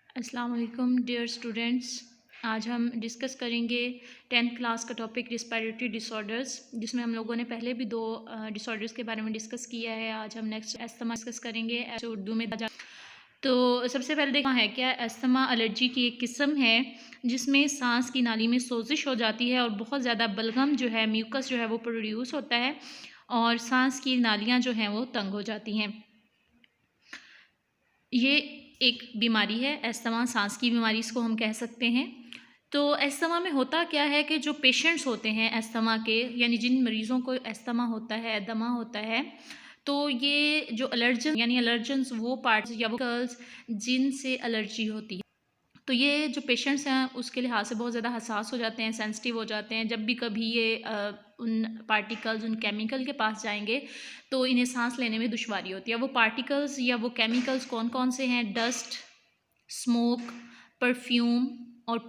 अस्सलाम वालेकुम dear students. आज हम डिस्कस करेंगे 10th क्लास का टॉपिक रिस्पिरेटरी डिसऑर्डर्स, जिसमें हम लोगों ने पहले भी दो डिसऑर्डर्स के बारे में डिस्कस किया है। आज हम नेक्स्ट अस्थमा डिस्कस करेंगे जो उर्दू में। तो सबसे पहले देखना है क्या अस्थमा एलर्जी की एक किस्म है जिसमें सांस की नाली में सोजिश हो जाती है और बहुत ज़्यादा बलगम जो है, म्यूकस जो है वो प्रोड्यूस होता है और सांस की नालियाँ जो हैं वो तंग हो जाती हैं। ये एक बीमारी है अस्थमा, सांस की बीमारी इसको हम कह सकते हैं। तो अस्थमा में होता क्या है कि जो पेशेंट्स होते हैं अस्थमा के, यानी जिन मरीज़ों को अस्थमा होता है, दमा होता है, तो ये जो एलर्जन यानी एलर्जन्स वो पार्ट्स या वो कर्ल्स जिनसे एलर्जी होती है, तो ये जो पेशेंट्स हैं उसके लिहाज से बहुत ज़्यादा हसास हो जाते हैं, सेंसिटिव हो जाते हैं। जब भी कभी ये उन पार्टिकल्स, उन केमिकल के पास जाएंगे तो इन्हें सांस लेने में दुश्वारी होती है। वो पार्टिकल्स या वो केमिकल्स कौन कौन से हैं? डस्ट, स्मोक, परफ्यूम और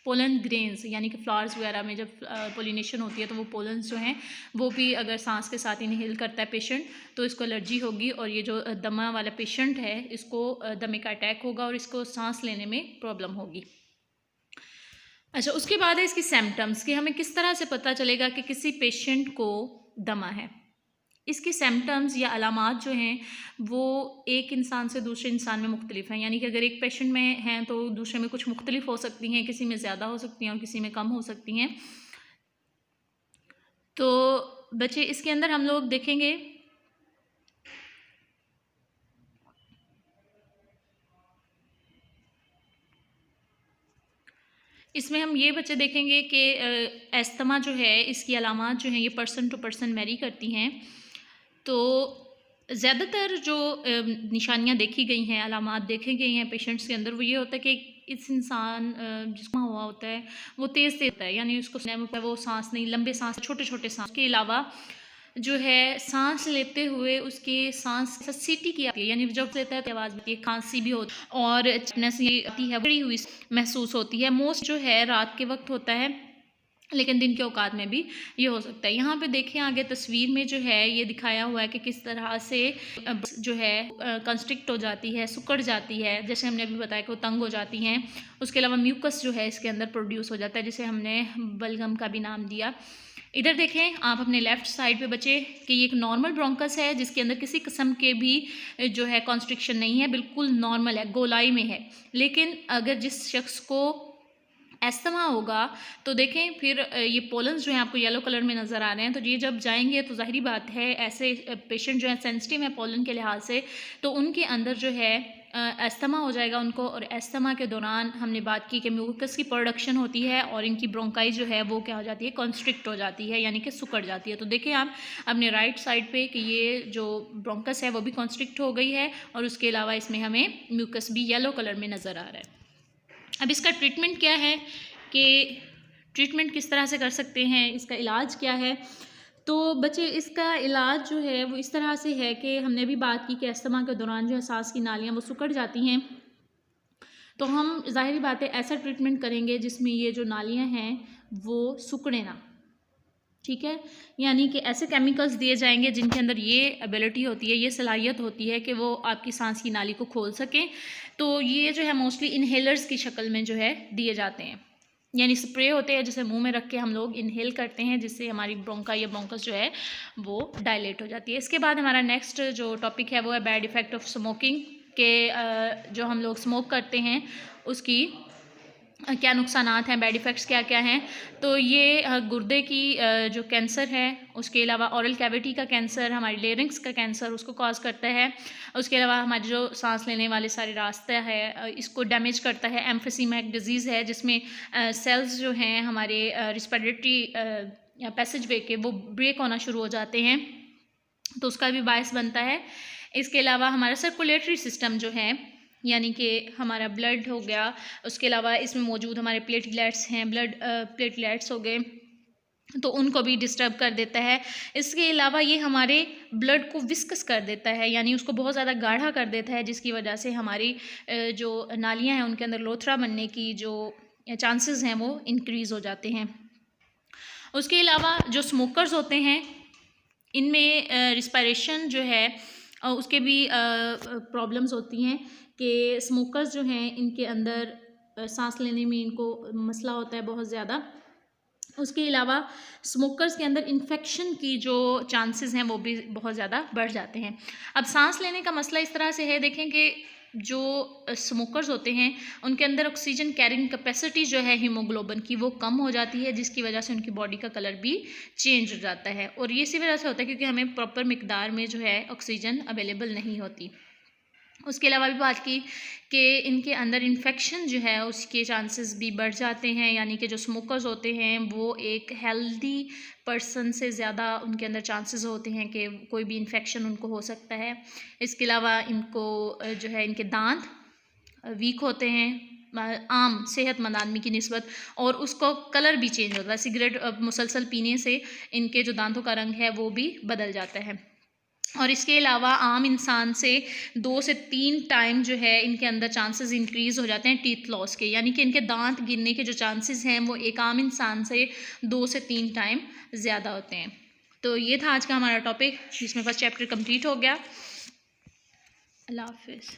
पोलन ग्रेन्स, यानी कि फ्लावर्स वगैरह में जब पोलिनेशन होती है तो वो पोलन्स जो हैं वो भी अगर सांस के साथ इनहेल करता है पेशेंट तो इसको एलर्जी होगी और ये जो दमा वाला पेशेंट है इसको दमे का अटैक होगा और इसको सांस लेने में प्रॉब्लम होगी। अच्छा, उसके बाद है इसकी सिम्टम्स कि हमें किस तरह से पता चलेगा कि किसी पेशेंट को दमा है। इसकी सिम्टम्स या अलामात जो हैं वो एक इंसान से दूसरे इंसान में मुख्तलिफ हैं, यानी कि अगर एक पेशेंट में हैं तो दूसरे में कुछ मुख्तलिफ हो सकती हैं, किसी में ज़्यादा हो सकती हैं और किसी में कम हो सकती हैं। तो बच्चे इसके अंदर हम लोग देखेंगे इसमें हम ये बच्चे देखेंगे कि अस्थमा जो है इसकी अलामात जो हैं ये पर्सन टू पर्सन वेरी करती हैं। तो ज़्यादातर जो निशानियां देखी गई हैं, अलामात देखे गई हैं पेशेंट्स के अंदर, वो ये होता है कि इस इंसान जिसको हुआ होता है वो तेज़ होता है, यानी उसको वो सांस नहीं, लंबे सांस, छोटे छोटे सांस के अलावा जो है सांस लेते हुए उसकी सांस सीटी की आती है, यानी जब लेता है तो आवाज़ आती है, खांसी भी होती है और चिकनेस ये आती है, बड़ी हुई महसूस होती है। मोस्ट जो है रात के वक्त होता है, लेकिन दिन के औकात में भी ये हो सकता है। यहाँ पे देखें आगे तस्वीर में जो है ये दिखाया हुआ है कि किस तरह से जो है कंस्ट्रिक्ट हो जाती है, सिकुड़ जाती है, जैसे हमने अभी बताया कि वो तंग हो जाती हैं। उसके अलावा म्यूकस जो है इसके अंदर प्रोड्यूस हो जाता है, जिसे हमने बलगम का भी नाम दिया। इधर देखें आप अपने लेफ़्ट साइड पे बच्चे कि ये एक नॉर्मल ब्रोंकस है जिसके अंदर किसी किस्म के भी जो है कॉन्स्ट्रिक्शन नहीं है, बिल्कुल नॉर्मल है, गोलाई में है। लेकिन अगर जिस शख्स को अस्थमा होगा तो देखें फिर ये पोलन्स जो हैं आपको येलो कलर में नज़र आ रहे हैं, तो ये जब जाएंगे तो ज़ाहिरी बात है ऐसे पेशेंट जो हैं सेंसिटिव हैं पोलन के लिहाज से, तो उनके अंदर जो है अस्थमा हो जाएगा उनको। और अस्थमा के दौरान हमने बात की कि म्यूकस की प्रोडक्शन होती है और इनकी ब्रोंकाई जो है वो क्या हो जाती है, कॉन्स्ट्रिक्ट हो जाती है, यानी कि सिकुड़ जाती है। तो देखें आप अपने राइट साइड पे कि ये जो ब्रोंकस है वो भी कॉन्स्ट्रिक्ट हो गई है और उसके अलावा इसमें हमें म्यूकस भी येलो कलर में नज़र आ रहा है। अब इसका ट्रीटमेंट क्या है कि ट्रीटमेंट किस तरह से कर सकते हैं, इसका इलाज क्या है? तो बच्चे इसका इलाज जो है वो इस तरह से है कि हमने भी बात की कि अस्थमा के दौरान जो है सांस की नालियाँ वो सिकुड़ जाती हैं, तो हम ज़ाहिरी बात है ऐसा ट्रीटमेंट करेंगे जिसमें ये जो नालियाँ हैं वो सिकुड़े ना, ठीक है। यानी कि ऐसे केमिकल्स दिए जाएंगे जिनके अंदर ये एबिलिटी होती है, ये सलाहियत होती है कि वो आपकी सांस की नाली को खोल सकें। तो ये जो है मोस्टली इनहेलर्स की शक्ल में जो है दिए जाते हैं, यानी स्प्रे होते हैं जिसे मुंह में रख के हम लोग इनहेल करते हैं, जिससे हमारी ब्रोंका या ब्रोंकस जो है वो डायलेट हो जाती है। इसके बाद हमारा नेक्स्ट जो टॉपिक है वो है बैड इफ़ेक्ट ऑफ स्मोकिंग, के जो हम लोग स्मोक करते हैं उसकी क्या नुकसानात हैं, बैड इफ़ेक्ट्स क्या क्या हैं। तो ये गुर्दे की जो कैंसर है, उसके अलावा ओरल कैविटी का कैंसर, हमारी लेरिंक्स का कैंसर उसको कॉज करता है। उसके अलावा हमारे जो सांस लेने वाले सारे रास्ते हैं इसको डैमेज करता है। एम्फीसीमा एक डिज़ीज़ है जिसमें सेल्स जो हैं हमारे रिस्पिरेटरी पैसेज वे के वो ब्रेक होना शुरू हो जाते हैं, तो उसका भी बायस बनता है। इसके अलावा हमारा सर्कुलेटरी सिस्टम जो है, यानी कि हमारा ब्लड हो गया, उसके अलावा इसमें मौजूद हमारे प्लेटलेट्स हैं, ब्लड प्लेटलेट्स हो गए, तो उनको भी डिस्टर्ब कर देता है। इसके अलावा ये हमारे ब्लड को विस्कस कर देता है, यानी उसको बहुत ज़्यादा गाढ़ा कर देता है, जिसकी वजह से हमारी जो नालियाँ हैं उनके अंदर लोथरा बनने की जो चांसेस हैं वो इंक्रीज़ हो जाते हैं। उसके अलावा जो स्मोकर्स होते हैं इनमें रिस्पायरेशन जो है उसके भी प्रॉब्लम्स होती हैं कि स्मोकर्स जो हैं इनके अंदर सांस लेने में इनको मसला होता है बहुत ज़्यादा। उसके अलावा स्मोकर्स के अंदर इन्फेक्शन की जो चांसेस हैं वो भी बहुत ज़्यादा बढ़ जाते हैं। अब सांस लेने का मसला इस तरह से है, देखें कि जो स्मोकर्स होते हैं उनके अंदर ऑक्सीजन कैरिंग कैपेसिटी जो है हीमोग्लोबिन की वो कम हो जाती है, जिसकी वजह से उनकी बॉडी का कलर भी चेंज हो जाता है। और ये इसी वजह से होता है क्योंकि हमें प्रॉपर मिकदार में जो है ऑक्सीजन अवेलेबल नहीं होती। उसके अलावा भी बात की कि इनके अंदर इन्फेक्शन जो है उसके चांसेस भी बढ़ जाते हैं, यानी कि जो स्मोकर्स होते हैं वो एक हेल्दी पर्सन से ज़्यादा उनके अंदर चांसेस होते हैं कि कोई भी इन्फेक्शन उनको हो सकता है। इसके अलावा इनको जो है इनके दांत वीक होते हैं आम सेहतमंद आदमी की निस्बत, और उसको कलर भी चेंज होता है। सिगरेट मुसलसल पीने से इनके जो दांतों का रंग है वो भी बदल जाता है। और इसके अलावा आम इंसान से 2 से 3 टाइम जो है इनके अंदर चांसेस इंक्रीज़ हो जाते हैं टीथ लॉस के, यानी कि इनके दांत गिरने के जो चांसेस हैं वो एक आम इंसान से 2 से 3 टाइम ज़्यादा होते हैं। तो ये था आज का हमारा टॉपिक, जिसमें फर्स्ट चैप्टर कंप्लीट हो गया। अल्लाह हाफ़िज़।